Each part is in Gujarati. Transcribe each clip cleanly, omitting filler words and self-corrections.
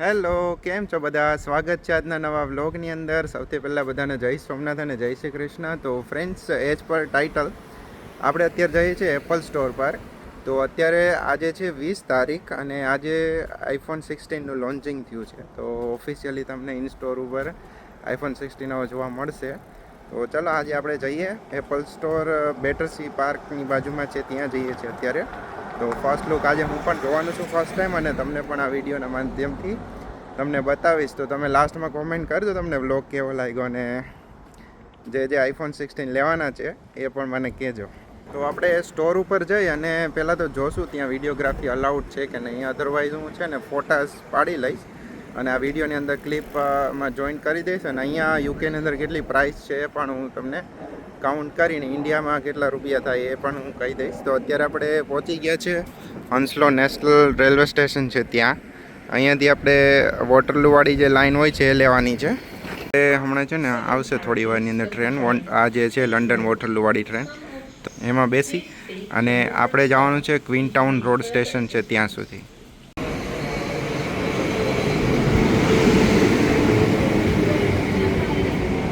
હેલો, કેમ છો બધા? સ્વાગત છે આજના નવા વ્લોગની અંદર. સૌથી પહેલાં બધાને જય સોમનાથ અને જય શ્રી કૃષ્ણ. તો ફ્રેન્ડ્સ, એજ પર ટાઇટલ આપણે અત્યારે જઈએ છીએ એપલ સ્ટોર પર. તો અત્યારે આજે છે 20 તારીખ અને આજે આઈફોન 16નું લોન્ચિંગ થયું છે. તો ઓફિશિયલી તમને ઇન સ્ટોર ઉપર આઈફોન 16 હવે જોવા મળશે. તો ચાલો આજે આપણે જઈએ એપલ સ્ટોર, બેટરસી પાર્કની બાજુમાં છે, ત્યાં જઈએ છીએ અત્યારે. તો ફર્સ્ટ લુક આજે હું પણ જોવાનું છું ફર્સ્ટ ટાઈમ, અને તમને પણ આ વિડીયોના માધ્યમથી તમને બતાવીશ. તો તમે લાસ્ટમાં કોમેન્ટ કરજો તમને વ્લોગ કેવો લાગ્યો, અને જે આઈફોન 16 લેવાના છે એ પણ મને કહેજો. તો આપણે સ્ટોર ઉપર જઈ અને પહેલાં તો જોશું ત્યાં વિડીયોગ્રાફી અલાઉડ છે કે નહીં. અધરવાઇઝ હું છે ને ફોટાસ પાડી લઈશ અને આ વિડીયોની અંદર ક્લિપમાં જોઈન કરી દઈશ. અને અહીંયા યુકેની અંદર કેટલી પ્રાઇસ છે એ પણ હું તમને કાઉન્ટ કરીને ઇન્ડિયામાં કેટલા રૂપિયા થાય એ પણ હું કહી દઈશ. તો અત્યારે આપણે પહોંચી ગયા છે હંસલો નેશનલ રેલવે સ્ટેશન છે ત્યાં. અહીંયાથી આપણે વોટરલુવાળી જે લાઈન હોય છે એ લેવાની છે. એ હમણાં છે ને આવશે થોડી વારની અંદર ટ્રેન, આ જે છે લંડન વોટરલુવાળી ટ્રેન. તો એમાં બેસી અને આપણે જવાનું છે ક્વીન ટાઉન રોડ સ્ટેશન છે ત્યાં સુધી.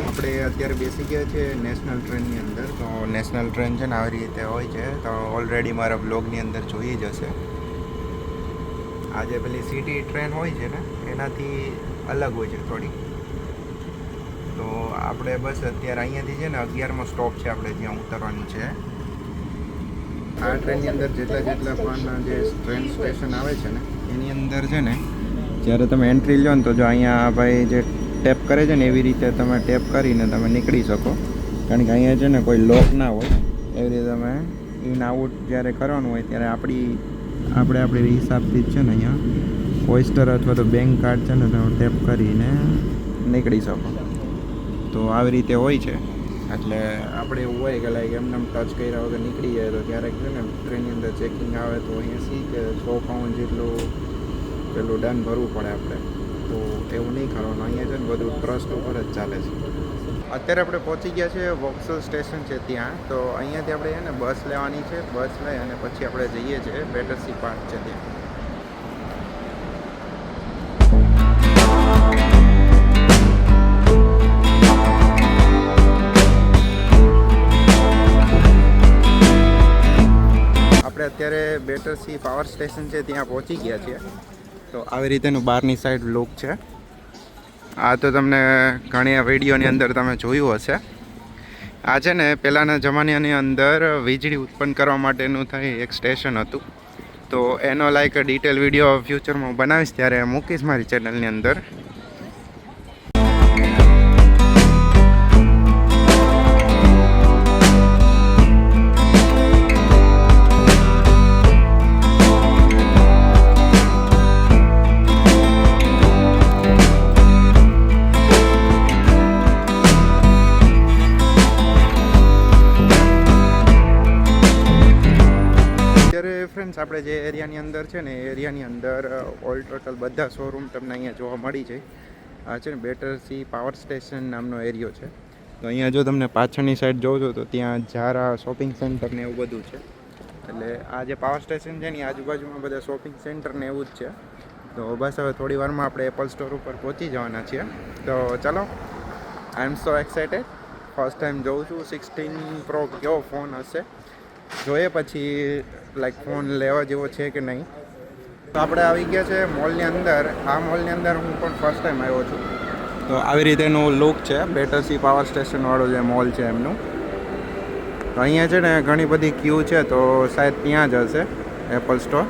આપણે અત્યારે બેસી ગયા છે નેશનલ ટ્રેનની અંદર. તો નેશનલ ટ્રેન છે ને આવી રીતે હોય છે. તો ઓલરેડી મારા બ્લોગની અંદર જોઈ જ હશે. આ જે પેલી સિટી ટ્રેન હોય છે ને એનાથી અલગ હોય છે થોડી. તો આપણે બસ અત્યારે અહીંયાથી છે ને 11મો સ્ટોપ છે આપણે જ્યાં ઉતરવાનું છે. આ ટ્રેનની અંદર જેટલા પણ જે ટ્રેન સ્ટેશન આવે છે ને એની અંદર છે ને જ્યારે તમે એન્ટ્રી લો ને તો જો અહીંયા ભાઈ જે ટેપ કરે છે ને એવી રીતે તમે ટેપ કરીને તમે નીકળી શકો. કારણ કે અહીંયા છે ને કોઈ લોક ના હોય. એવી રીતે તમે ઇન આઉટ જ્યારે કરવાનું હોય ત્યારે આપણી હિસાબથી જ છે ને અહીંયા ઓઇસ્ટર અથવા તો બેંક કાર્ડ છે ને તમે ટેપ કરીને નીકળી શકો. તો આવી રીતે હોય છે. એટલે આપણે એવું હોય કે લાઈક એમને ટચ કર્યા વગર નીકળી જાય તો ક્યારેક છે ને ટ્રેનની અંદર ચેકિંગ આવે તો 80 કે 100 પાઉન્ડ જેટલું પેલું ડન ભરવું પડે આપણે. તો એવું નહીં કરવાનું. અહીંયા છે ને બધું ટ્રસ્ટ ઉપર જ ચાલે છે. અત્યારે આપણે પહોંચી ગયા છે વોક્સલ સ્ટેશન છે ત્યાં. તો અહીંયાથી આપણે છે ને બસ લેવાની છે. બસ લઈ અને પછી આપણે જઈએ છીએ બેટરસી પાર્ક છે ત્યાં. આપણે અત્યારે બેટરસી પાવર સ્ટેશન છે ત્યાં પહોંચી ગયા છીએ. તો આવી રીતેનું બહારની સાઈડ લુક છે. આ તો તમને ઘણી વિડીયોની અંદર તમે જોયું હશે. આ છે ને પહેલાંના જમાનાની અંદર વીજળી ઉત્પન્ન કરવા માટેનું થઈ એક સ્ટેશન હતું. તો એનો લાઈક ડિટેલ વિડીયો ફ્યુચરમાં હું બનાવીશ ત્યારે મૂકીશ મારી ચેનલની અંદર. ફ્રેન્ડ્સ, આપણે જે એરિયાની અંદર છે ને એ એરિયાની અંદર ઓલ ટોટલ બધા શોરૂમ તમને અહીંયા જોવા મળી જાય. આ છે ને બેટરસી પાવર સ્ટેશન નામનો એરિયો છે. તો અહીંયા જો તમને પાછળની સાઈડ જોજો તો ત્યાં ઝારા શોપિંગ સેન્ટર ને એવું બધું છે. એટલે આ જે પાવર સ્ટેશન છે ને આજુબાજુમાં બધા શોપિંગ સેન્ટર ને એવું જ છે. તો બસ હવે થોડી વારમાં આપણે એપલ સ્ટોર ઉપર પહોંચી જવાના છીએ. તો ચાલો, આઈ એમ સો એક્સાઇટેડ. ફર્સ્ટ ટાઈમ જોઉં છું 16 પ્રો કેવો ફોન હશે. જોઈએ પછી લાઈક ફોન લેવા જેવો છે કે નહીં. તો આપણે આવી ગયા છે મોલની અંદર. આ મોલની અંદર હું પણ ફર્સ્ટ ટાઈમ આવ્યો છું. તો આવી રીતેનું લુક છે બેટરસી પાવર સ્ટેશનવાળો જે મોલ છે એમનું. તો અહીંયા છે ને ઘણી બધી ક્યુ છે. તો શાયદ ત્યાં જ હશે એપલ સ્ટોર.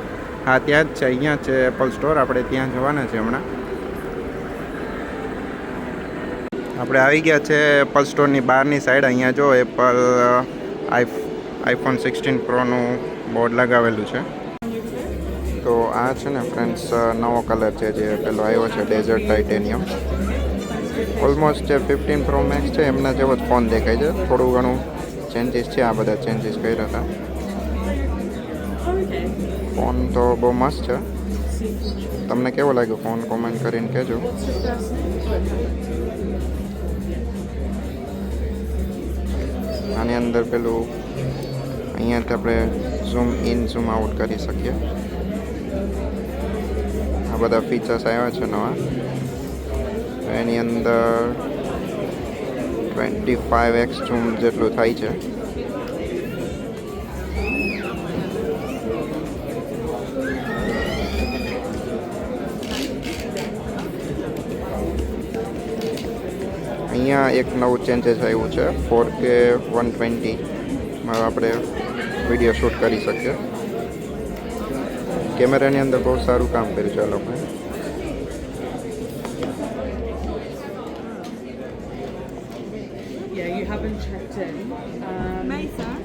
હા, ત્યાં જ છે. અહીંયા જ છે એપલ સ્ટોર. આપણે ત્યાં જવાના છે હમણાં. આપણે આવી ગયા છે એપલ સ્ટોરની બહારની સાઈડ. અહીંયા જો એપલ આઈફોન 16 પ્રોનું બોર્ડ લગાવેલું છે. તો આ છે ને ફ્રેન્ડ્સ નવો કલર છે જે પેલો આવ્યો છે ડેઝર્ટ ટાઇટેનિયમ. ઓલમોસ્ટ જે 15 પ્રો મેક્સ છે એમના જેવો જ ફોન દેખાય છે. થોડું ઘણું ચેન્જીસ છે. આ બધા ચેન્જીસ કર્યા હતા. ફોન તો બહુ મસ્ત છે. તમને કેવો લાગ્યો ફોન કોમેન્ટ કરીને કહેજો. આની અંદર પેલું અહીંયાથી આપણે ઝૂમ ઇન ઝૂમ આઉટ કરી શકીએ. આ બધા ફીચર્સ આવ્યા છે નવા. એની અંદર 25x ઝૂમ જેટલું થાય છે. અહીંયા એક નવું ચેન્જીસ આવ્યું છે 4K 120માં આપણે વિડીયો શૂટ કરી શકીએ. કેમેરાની અંદર બહુ સારું કામ કર્યું છે આ લોકોએ.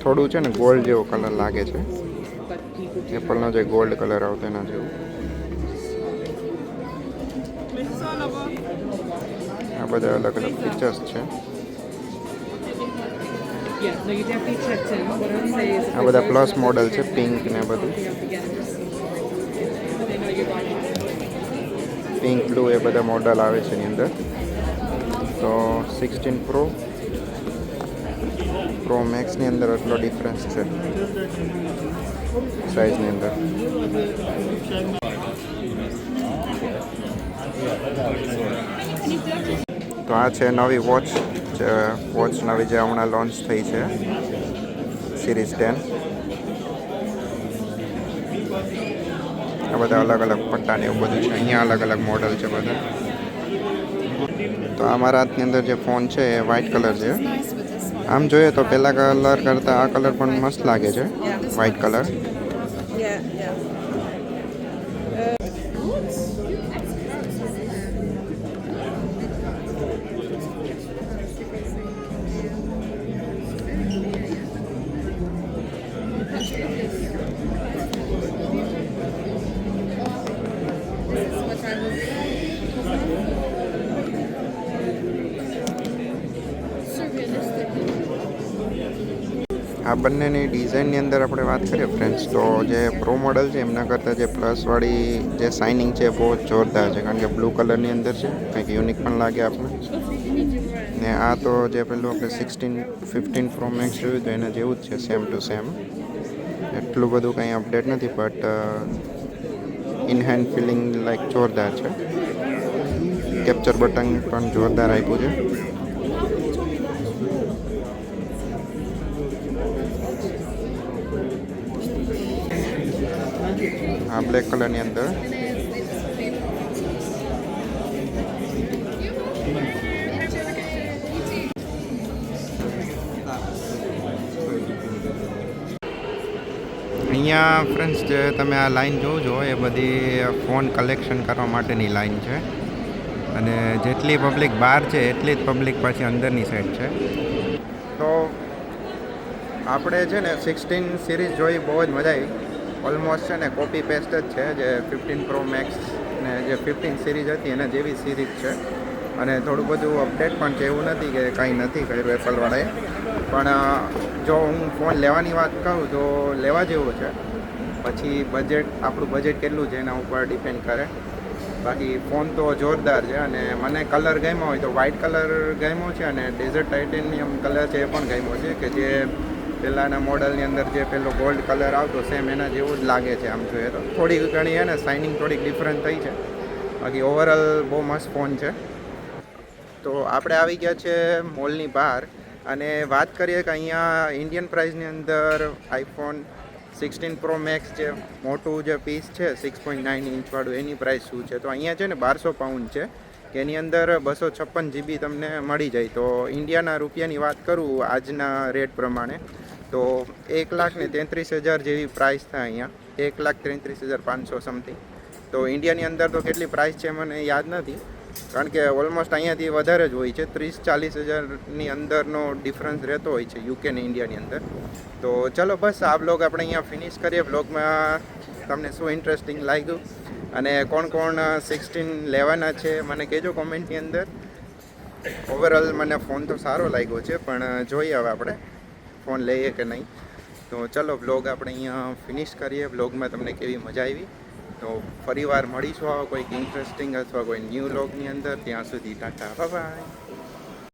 થોડું છે ને ગોલ્ડ જેવો કલર લાગે છે, એપલનો જે ગોલ્ડ કલર આવતો એના જેવું. આ બધા અલગ અલગ ફીચર્સ છે. આ બધા પ્લસ મોડલ છે, પિંક ને બધું, પિંક બ્લુ એ બધા મોડલ આવે છે એની અંદર. તો 16 પ્રો મેક્સની અંદર એટલો ડિફરન્સ છે સાઇઝની અંદર. તો આ છે નવી વોચ નવી જે હમણાં લોન્ચ થઈ છે, સિરીઝ 10. આ બધા અલગ અલગ પટ્ટાને એવું બધું છે. અહીંયા અલગ અલગ મોડલ છે બધા. તો આ મારા હાથની અંદર જે ફોન છે એ વ્હાઇટ કલર છે. આમ જોઈએ તો પહેલા કલર કરતાં આ કલર પણ મસ્ત લાગે છે, વ્હાઇટ કલર. આ બંનેની ડિઝાઇનની અંદર આપણે વાત કરીએ ફ્રેન્ડ્સ, તો જે પ્રો મોડલ છે એમના કરતાં જે પ્લસવાળી જે શાઇનિંગ છે બહુ જોરદાર છે, કારણ કે બ્લુ કલરની અંદર છે, કંઈક યુનિક પણ લાગે આપણે. ને આ તો જે પેલું આપણે 15 પ્રો મેક્સ જોયું તો એના જેવું જ છે, સેમ ટુ સેમ. એટલું બધું કંઈ અપડેટ નથી, but in hand feeling like જોરદાર છે. કેપ્ચર બટન પણ જોરદાર આપ્યું છે. આ બ્લેક કલરની અંદર અહીંયા ફ્રેન્ડ્સ જે તમે આ લાઈન જોવો છો એ બધી ફોન કલેક્શન કરવા માટેની લાઈન છે, અને જેટલી પબ્લિક બહાર છે એટલી જ પબ્લિક પાછી અંદરની સાઈડ છે. તો આપણે છે ને 16 સિરીઝ જોઈ, બહુ જ મજા આવી. ઓલમોસ્ટ છે ને કોપી પેસ્ટ જ છે, જે 15 પ્રો મેક્સ ને જે 15 સિરીઝ હતી એના જેવી સિરીઝ છે. અને થોડું બધું અપડેટ પણ છે, એવું નથી કે કંઈ નથી કર્યું એપલવાળાએ. પણ જો હું ફોન લેવાની વાત કરું તો લેવા જેવું છે. પછી આપણું બજેટ કેટલું છે એના ઉપર ડિપેન્ડ કરે. બાકી ફોન તો જોરદાર છે, અને મને કલર ગમ્યો હોય તો વ્હાઇટ કલર ગમ્યો છે, અને ડેઝર્ટ ટાઇટેનિયમ કલર છે એ પણ ગમ્યો છે, કે જે પહેલાંના મોડલની અંદર જે પેલો ગોલ્ડ કલર આવતો સેમ એના જેવું જ લાગે છે. આમ જોઈએ તો થોડી ઘણી છે ને શાઇનિંગ થોડીક ડિફરન્ટ થઈ છે. બાકી ઓવરઓલ બહુ મસ્ત ફોન છે. તો આપણે આવી ગયા છે મોલની બહાર, અને વાત કરીએ કે અહીંયા ઇન્ડિયન પ્રાઇસની અંદર આઈફોન 16 પ્રો મેક્સ જે મોટું જે પીસ છે 6.9 ઇંચવાળું, એની પ્રાઇસ શું છે. તો અહીંયા છે ને 1200 પાઉન્ડ છે, કે એની અંદર 256 GB તમને મળી જાય. તો ઇન્ડિયાના રૂપિયાની વાત કરું આજના રેટ પ્રમાણે તો 1,33,000 જેવી પ્રાઇસ થાય અહીંયા, 1,33,500 સમથિંગ. તો ઇન્ડિયાની અંદર તો કેટલી પ્રાઇસ છે મને યાદ નથી, કારણ કે ઓલમોસ્ટ અહીંયાથી વધારે જ હોય છે. 30-40 હજારની અંદરનો ડિફરન્સ રહેતો હોય છે યુકે ને ઇન્ડિયાની અંદર. તો ચલો બસ આ બ્લોગ આપણે અહીંયા ફિનિશ કરીએ. બ્લોગમાં તમને શું ઇન્ટરેસ્ટિંગ લાગ્યું અને કોણ 16 લેવાના છે મને કહેજો કોમેન્ટની અંદર. ઓવરઓલ મને ફોન તો સારો લાગ્યો છે, પણ જોઈએ હવે આપણે ફોન લઈએ કે નહીં. તો ચલો બ્લોગ આપણે અહીંયા ફિનિશ કરીએ. બ્લોગમાં તમને કેવી મજા આવી. તો ફરીવાર મળીશું આવા કોઈક ઇન્ટરેસ્ટિંગ અથવા કોઈ ન્યૂ બ્લોગની અંદર. ત્યાં સુધી ટાટા, બાય બાય.